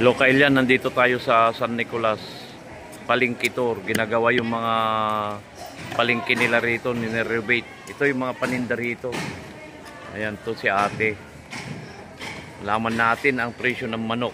Local yan, nandito tayo sa San Nicolas, Palengke Tour. Ginagawa yung mga palengke nila rito, nirenovate. Ito yung mga paninda rito. Ayan, to si ate. Malaman natin ang presyo ng manok.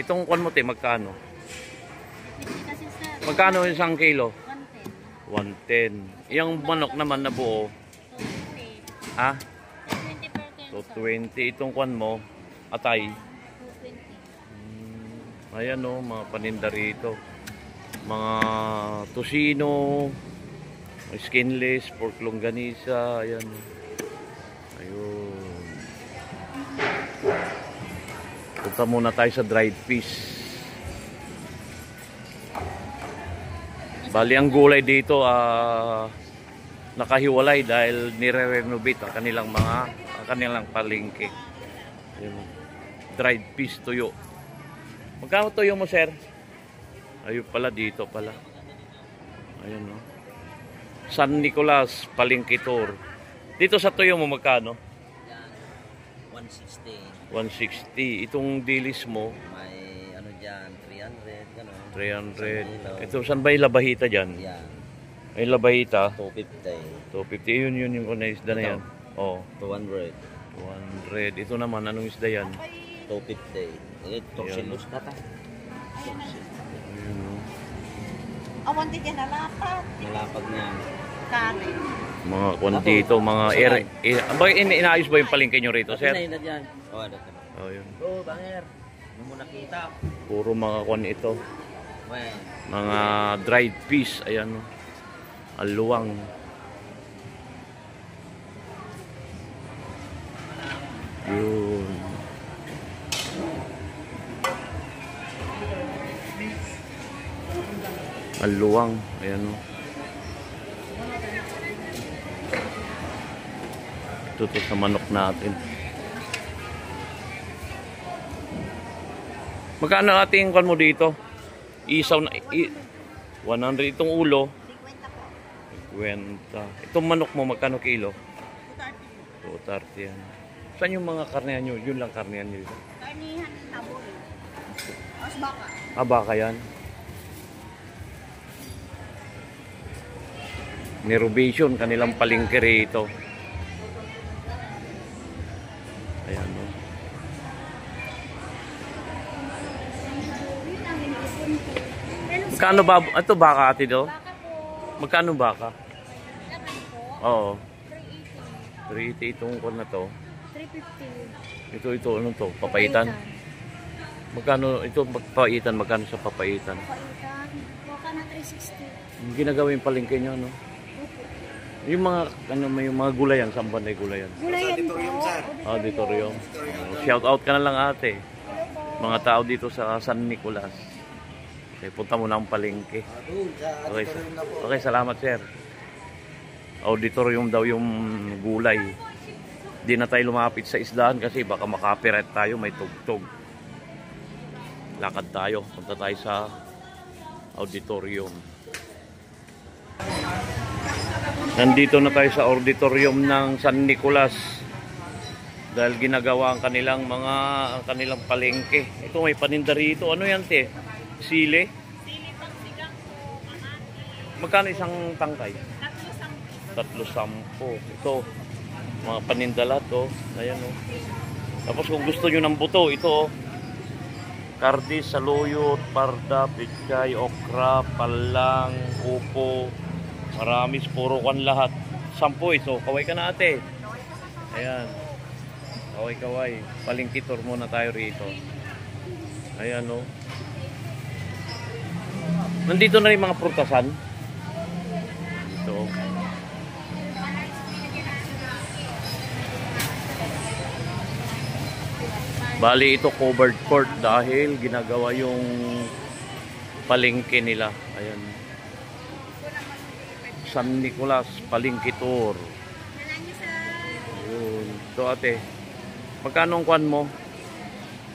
Itong kwan mo, te, magkano? Magkano isang kilo? 110. Yung manok naman na buo? Ha? 220. Itong kwan mo, atay? Ayan o, mga paninda rito. Mga tosino, skinless, pork longganisa, ayan. Ayun. Punta muna tayo sa dried fish. Bali ang gulay dito nakahiwalay dahil nire-renovate ang kanilang palengke. Ayun. Dried fish tuyo. Magkano tuyo mo, sir? Ayun pala, dito pala. Ayun, no? San Nicolas, Palengke Tour. Dito sa tuyo mo, magkano? 160. 160. Itong dilis mo? May ano dyan, 300. Gano'n. 300. Ito, saan ba yung labahita dyan? Yan. Ay, labahita? 250. 250. Yun yung isda na yan. Oo. 200. 200. Ito naman, anong isda yan? 250. Torsillos na ta. Awan din yan nalapad. Nalapag niya. Kari. Mga kwantito, mga inaayos ba yung palengke nyo rito, sir? Pinay na dyan. Oh, ano ka. Oh, yun. Oh, banger. Ano mo nakita? Puro mga kwan ito. Well. Mga dried fish. Ayan, no? Aluwang. Yun. Aluwang. Ayan, no? Ito sa manok natin. Magkano ating kwan mo dito? Isaw na 100 itong ulo. 50. Itong manok mo magkano kilo? 230 yan. Saan yung mga karnehan nyo? Yun lang karnehan nyo dito. Karnihan taboy. Os baka. Ah, baka yan. Nirobation kanilang palengke rito. Ayan, no? Magkano ba? Ito baka ate do? Baka po. Magkano baka? Laman po. Oo. 380 380. itong kon na to. 350. Ito ano to? Papaitan. Magkano ito papaitan? Magkano sa papaitan? Papaitan. Baka na 360. Yung ginagawa yung palengke nyo, no? Yung mga may mga gulayan, saan ba na gulayan? Gulayan po. Auditorium. Shout out ka na lang ate. Mga tao dito sa San Nicolas. Okay, punta muna ang palengke. Okay, okay, salamat sir. Auditorium daw yung gulay. Di na tayo lumapit sa isdahan kasi baka makapirate tayo, may tugtog. Lakad tayo, punta tayo sa auditorium. Nandito na tayo sa auditorium ng San Nicolas dahil ginagawa ang kanilang palengke. Ito may paninda rito. Ano yan, te? Sili? Sili pang sigang po. Magkano isang tangkay? 310. 310. Ito, mga paninda lahat, oh. Ayan, oh. Tapos kung gusto nyo ng buto, ito, oh. Kardis, saluyot, parda, pichay, okra, palang, upo, maramis, puro kan lahat. 10 ito. Kaway ka na ate. Ayan. Kaway. Palengke tour muna tayo rito. Ayan, oh. Nandito na rin mga prutasan. Ito. Bali ito covered court dahil ginagawa yung palengke nila. Ayan. San Nicolas, Palengke Tour. Ayun. Ito ate. Magkano ang kwan mo?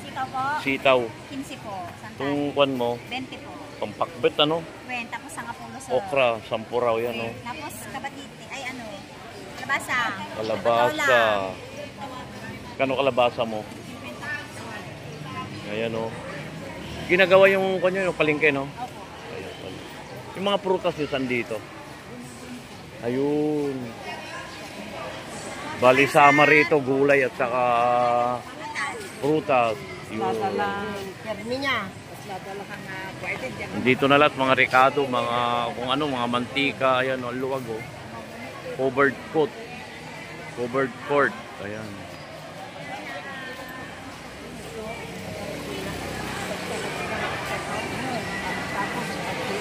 Sitaw po. Sitaw. 15 po. Itong kwan mo? 20 po. Pampakbet ano? 20. Tapos ang apulo sa... Okra, 10 raw yan, oh. Tapos kabatiti. Ay ano. Kalabasa. Kalabasa. Kano kalabasa mo? Ayan, oh. Ginagawa yung kanya yung palengke, no? Opo. Ayun, pala. Yung mga prutas nyo, saan dito? Ayun. Bali sama rito, gulay at saka prutas. Yun. Permi niya. Dito na lahat, mga rekado, mga kung ano, mga mantika, ayan, ang luwag, oh. Covered court. Covered court. Ayan.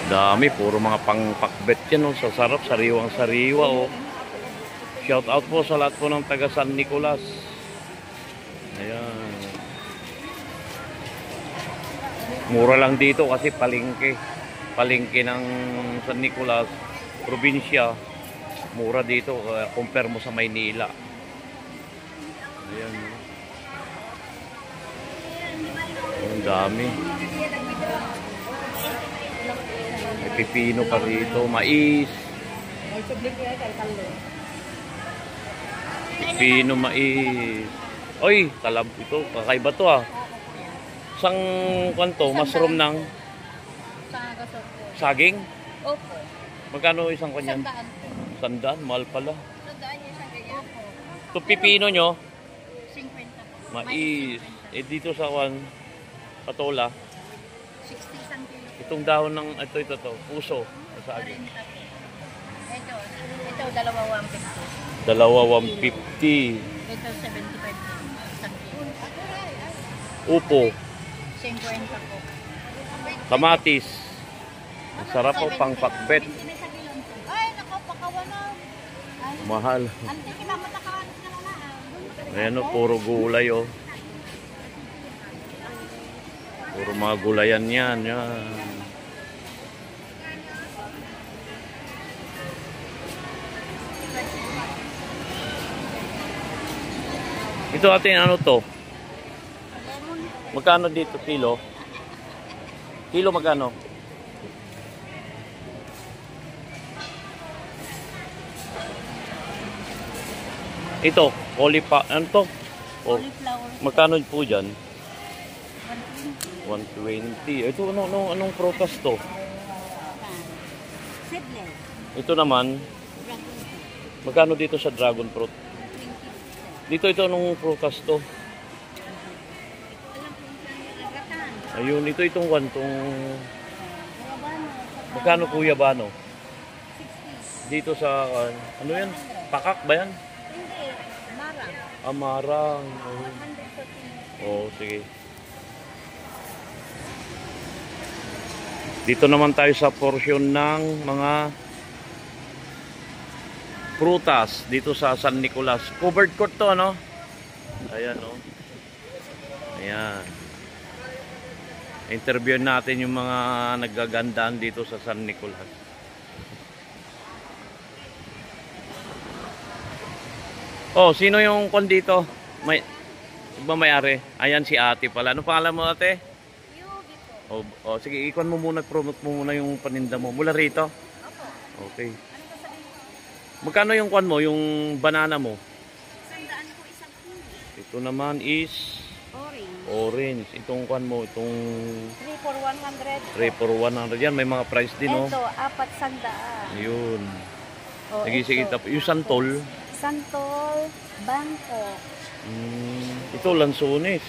Dami, puro mga pangpakbet yan, oh. Sa sarap, sariwang sariwa, oh. Shout out po sa lahat po ng taga San Nicolas. Ayan. Mura lang dito kasi palengke. Palengke ng San Nicolas, probinsya. Mura dito, compare mo sa Maynila. Ayan. Ang dami. May pipino pa rito, mais. Pipino, mais. Oy, talab ito. Kakaiba to, ah. Isang kwanto, mushroom ng saging. Opo. Magkano isang kanyan? Sandaan po. Sandaan, mahal pala. Sandaan niya isang ganyan. Opo. Ito pipino nyo, 50 po. mais. Eh dito sa patola, 60 isang kilo. itong dahon ng, ito, puso. Saging. 40 po. Ito, dalawa 150. Dalawa, 150. Ito, 75 po. Isang kilo. Upo, 50 po. kamatis. Ang sarap po, pang pakbet. Ay, nako, pakawanan. Ay, Mahal. ante, kinamatakaan na lang. Ayan, oh, puro gulay, oh. Puro mga gulayan yan. Yan. Ito atin, ano to? Magkano dito kilo? Kilo magkano? Ito, ano to? Oh, Cauliflower. magkano po dyan? 120. Ito, anong prutas to? Seedless. Ito naman, magkano dito sa dragon fruit? Dito, ito, anong prutas to? Ayun, itong wantong... Magkano kuya bano? 60. Dito sa, ano yan? Pakak ba yan? Hindi, marang. Amarang. Oh, sige. Dito naman tayo sa portion ng mga prutas dito sa San Nicolas. Covered court to, ano? Ayan, oh. Ayan. Interview natin yung mga naggagandaan dito sa San Nicolas. Oh, sino yung kon dito? Iba may-ari? Ayan si ate pala. Ano pangalan mo, ate? Yugi po. Oh, sige, ikon mo muna, promote mo muna yung paninda mo. Mula rito? Opo. Okay. Ano ka sabihin? Magkano yung kwan mo, yung banana mo? Sandaan po isang kilo. Ito naman is Orange. orange. Itong kwan mo, itong 3 for 100. 3 for 100. Yan, may mga price din, oh. Ito, 4 sandaan. Ayun. Oh, Sige, ito. yung santol. Santol, bangko. Ito, lansones.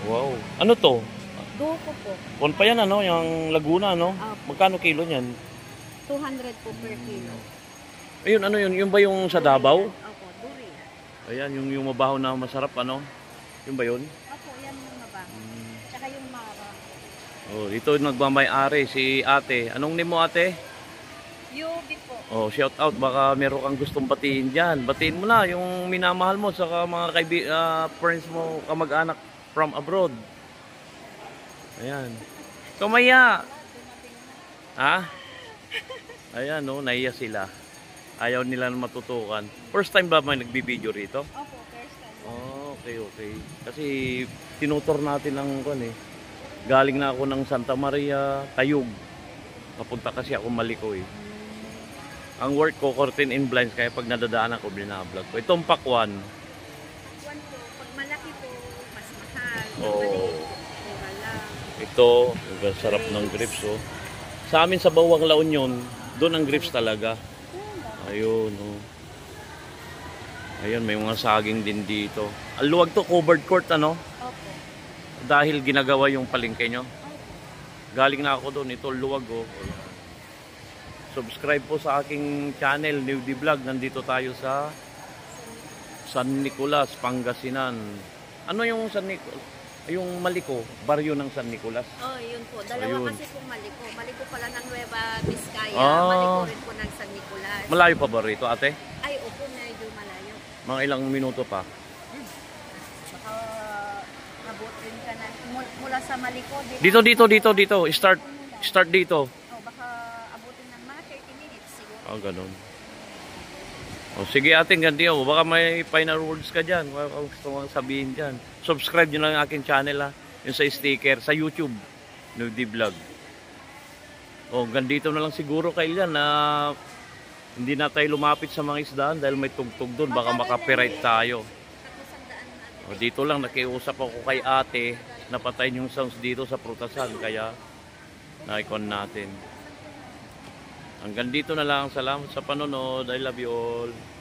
Wow. Ano to? Duko po. Kwan pa yan, ano? Yung Laguna, no? Opo. Magkano kilo niyan? 200 po per kilo. Ayun, ano yun? Yung ba yung sa Davao? Opo, duri. Ayan, yung mabaho na masarap, ano? Yung ba yun? Opo, yan yung mabango. Tsaka yung mara. Oh, dito nagmamay-ari si ate. Anong name mo, ate? Yubi po. Oh, shout out. Baka meron kang gustong batiin dyan. Batiin mo na yung minamahal mo sa mga friends mo, kamag-anak from abroad. Ayan. Kumaya. Ha? Ayan, no, nahiya sila. Ayaw nila na matutukan. First time ba may nagbibideo rito? Opo, first time. Oh, okay. Kasi tinutor natin ang kon eh. Galing na ako ng Santa Maria, Tayug. Papunta kasi ako Maliko eh. Ang work ko, curtain and blinds, kaya pag nadadaan ako, binablog ko. Itong pakwan. Pakwan po, pag malaki po, mas mahal. Pag Oo. maliit, mura lang. Ito, ang sarap ng grapes, oh. Sa amin sa Bawang La Union, doon ang grapes talaga. Ayun, oh. Ayun, may mga saging din dito. Ang luwag to, covered court, ano? Opo. Dahil ginagawa yung palengke nyo. Galing na ako doon, ito luwag, oh. Subscribe po sa aking channel, New D Vlog. Nandito tayo sa San Nicolas, Pangasinan. Ano yung San Nicolas? Yung Maliko, baryo ng San Nicolas. Oh, yun po. Dalawa Ayun. kasi pong Maliko. Maliko pala ng Nueva Vizcaya. Ah. Maliko rin po ng San Nicolas. Malayo pa ba rito, ate? Ay, opo, medyo malayo. Mga ilang minuto pa. Baka nabutin ka na. Mula sa Maliko. Dito. Start dito. Oh, baka abutin ng mga 30 minutes siguro. Ah, ganun. O, sige ating ganti, oh. Baka may final words ka dyan. Baka gusto mong sabihin dyan. Subscribe nyo lang ang aking channel, ha. Yung sa sticker, sa YouTube. New D Vlog. O, ganito na lang siguro kailan na hindi na tayo lumapit sa mga isdaan dahil may tugtog doon. Baka makapiright tayo. O, dito lang nakiusap ako kay ate. Napatayin yung sounds dito sa prutasan. Kaya, na-icon natin. Hanggang dito na lang. Salamat sa panonood. I love you all.